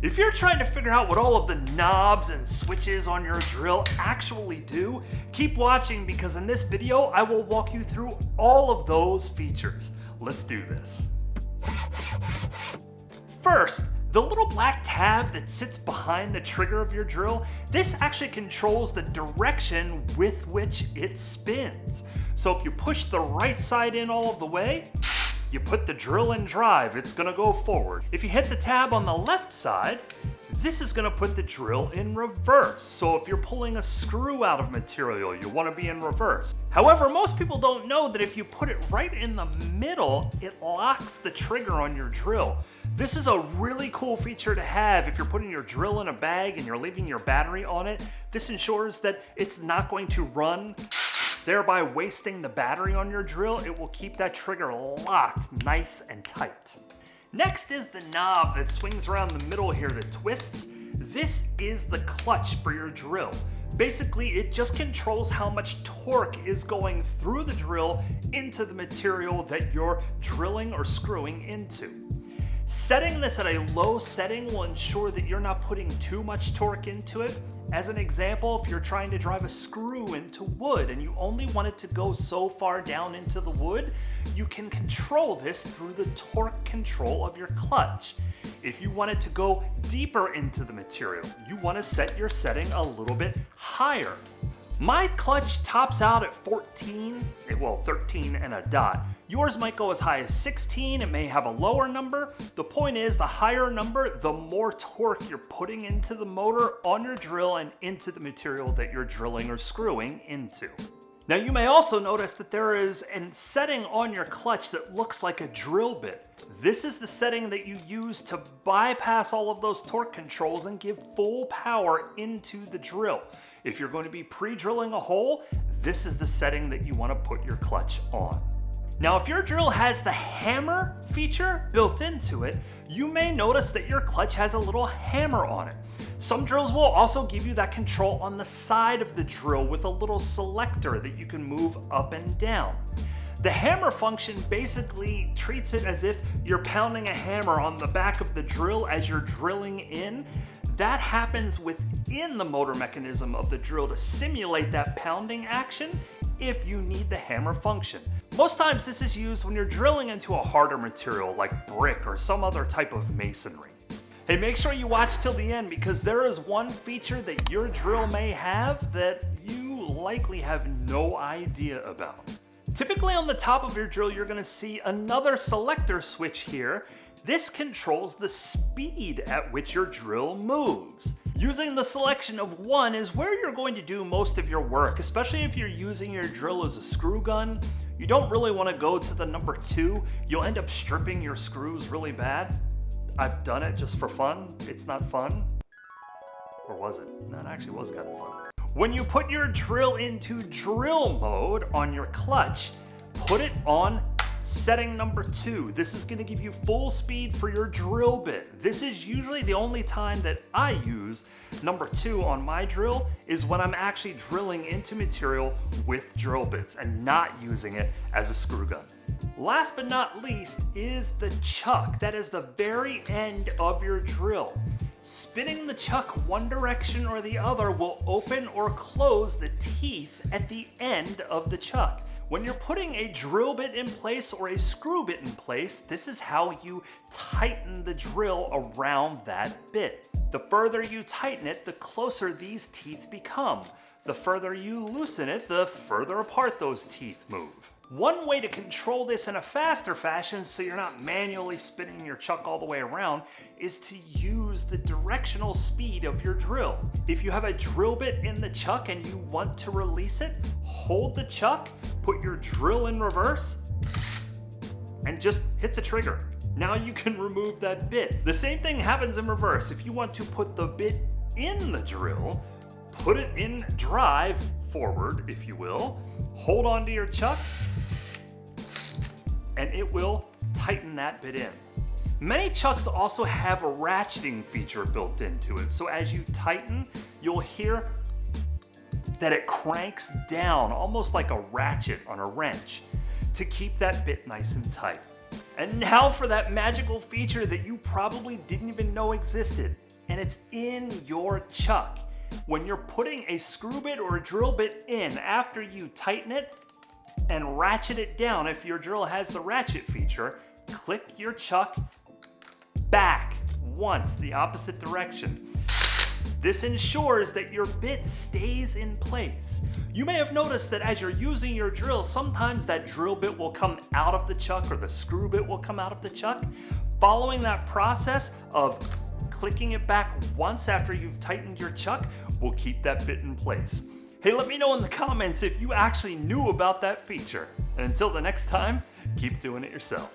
If you're trying to figure out what all of the knobs and switches on your drill actually do, keep watching because in this video I will walk you through all of those features. Let's do this. First, the little black tab that sits behind the trigger of your drill, this actually controls the direction with which it spins. So if you push the right side in all of the way, you put the drill in drive, it's gonna go forward. If you hit the tab on the left side, this is gonna put the drill in reverse. So if you're pulling a screw out of material, you wanna be in reverse. However, most people don't know that if you put it right in the middle, it locks the trigger on your drill. This is a really cool feature to have if you're putting your drill in a bag and you're leaving your battery on it. This ensures that it's not going to run, thereby wasting the battery on your drill. It will keep that trigger locked nice and tight. Next is the knob that swings around the middle here that twists. This is the clutch for your drill. Basically, it just controls how much torque is going through the drill into the material that you're drilling or screwing into. Setting this at a low setting will ensure that you're not putting too much torque into it. As an example, if you're trying to drive a screw into wood and you only want it to go so far down into the wood, you can control this through the torque control of your clutch. If you want it to go deeper into the material, you want to set your setting a little bit higher. My clutch tops out at 13 and a dot. Yours might go as high as 16, it may have a lower number. The point is, the higher number, the more torque you're putting into the motor on your drill and into the material that you're drilling or screwing into. Now you may also notice that there is a setting on your clutch that looks like a drill bit. This is the setting that you use to bypass all of those torque controls and give full power into the drill. If you're going to be pre-drilling a hole, this is the setting that you want to put your clutch on. Now, if your drill has the hammer feature built into it, you may notice that your clutch has a little hammer on it. Some drills will also give you that control on the side of the drill with a little selector that you can move up and down. The hammer function basically treats it as if you're pounding a hammer on the back of the drill as you're drilling in. That happens within the motor mechanism of the drill to simulate that pounding action if you need the hammer function. Most times this is used when you're drilling into a harder material like brick or some other type of masonry. Hey, make sure you watch till the end because there is one feature that your drill may have that you likely have no idea about. Typically on the top of your drill, you're gonna see another selector switch here. This controls the speed at which your drill moves. Using the selection of 1 is where you're going to do most of your work, especially if you're using your drill as a screw gun. You don't really want to go to the number 2. You'll end up stripping your screws really bad. I've done it just for fun. It's not fun. Or was it? No, it actually was kind of fun. When you put your drill into drill mode on your clutch, put it on setting number 2. This is going to give you full speed for your drill bit. This is usually the only time that I use number 2 on my drill is when I'm actually drilling into material with drill bits and not using it as a screw gun. Last but not least is the chuck. That is the very end of your drill. Spinning the chuck one direction or the other will open or close the teeth at the end of the chuck. When you're putting a drill bit in place or a screw bit in place, this is how you tighten the drill around that bit. The further you tighten it, the closer these teeth become. The further you loosen it, the further apart those teeth move. One way to control this in a faster fashion so you're not manually spinning your chuck all the way around is to use the directional speed of your drill. If you have a drill bit in the chuck and you want to release it, hold the chuck, put your drill in reverse, and just hit the trigger. Now you can remove that bit. The same thing happens in reverse. If you want to put the bit in the drill, put it in drive forward, if you will, hold on to your chuck, and it will tighten that bit in. Many chucks also have a ratcheting feature built into it, so as you tighten, you'll hear that it cranks down almost like a ratchet on a wrench to keep that bit nice and tight. And now for that magical feature that you probably didn't even know existed. and it's in your chuck. When you're putting a screw bit or a drill bit in, after you tighten it and ratchet it down, if your drill has the ratchet feature, click your chuck back once, the opposite direction. This ensures that your bit stays in place. You may have noticed that as you're using your drill, sometimes that drill bit will come out of the chuck or the screw bit will come out of the chuck. Following that process of clicking it back once after you've tightened your chuck will keep that bit in place. Hey, let me know in the comments if you actually knew about that feature. And until the next time, keep doing it yourself.